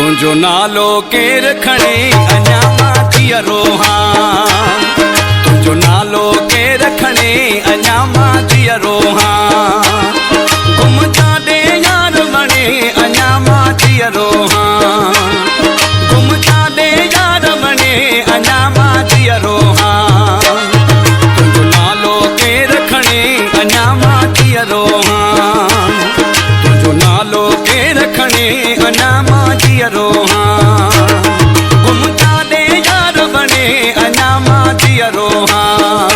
तुझो नालो केर खणे अञा मां जीअरो हां। तुझो नालो केर खणे अञा मां जीअरो हां। गुम जाॾे यार बणे अञा मां जीअरो हां। गुम जाॾे यार बणे अञा मां जीअरो हां। तुझो नालो केर खणे अञा मां जीअरो हां। तुझो नालो केर खणे अञा मां जीअरो हां। गुम जाॾे यार बणे अञा मां जीअरो हां।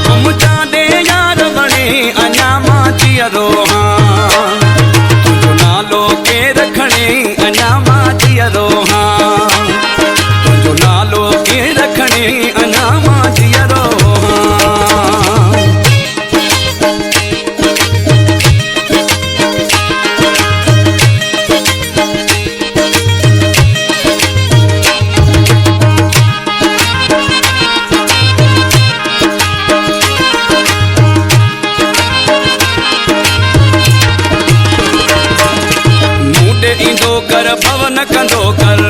गुम जाॾे यार बणे अञा मां जीअरो हां। तुझो नालो केर खणे अञा मां जीअरो हां। तुझो नालो केर खणे अञा मां जीअरो हां। ईंदो कर भवन कंदो कर।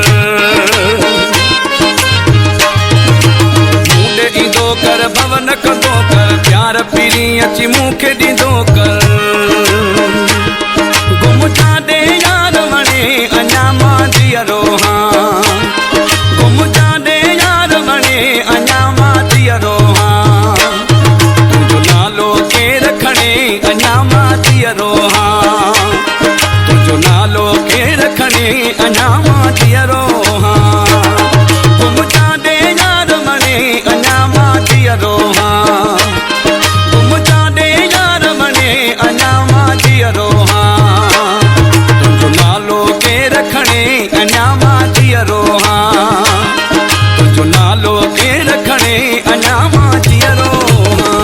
मूंडे ईंदो कर भवन कंदो कर। प्यार पीरी अची मूंखे ॾींदो कर। गुम जाॾे यार बणे अञा मां जीअरो हां। गुम जाॾे यार बणे अञा मां जीअरो हां। तुंहिंजो नालो केर खणे अञा मां जीअरो हां। तुझो नालो केर खणे अञा मां जीअरो हां। गुम जाॾे यार बणे अञा मां जीअरो हां। गुम जाॾे यार बणे अञा मां जीअरो हां। तुंहिंजो नालो केर खणे अञा मां जीअरो हां। तुंहिंजो नालो केर खणे अञा मां जीअरो हां।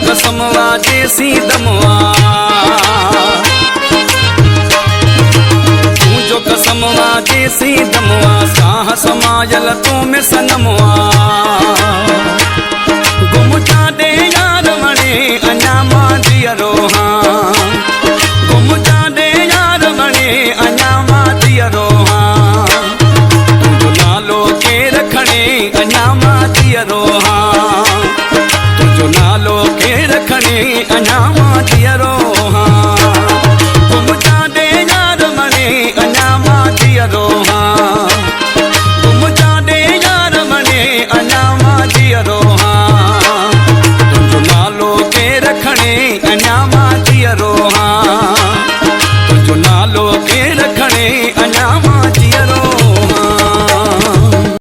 कसम वाजे सी दमवा। तुझो कसम वाजे सी दमवा। साह समायल तूं में सनमवा। गुम जाॾे यार बणे अञा मां जीअरो हां। गुम जाॾे यार बणे अञा मां जीअरो हां। तुंहिंजो नालो केर खणे अञा मां जीअरो हां। तुझो नालो केर खणे अञा मां जीअरो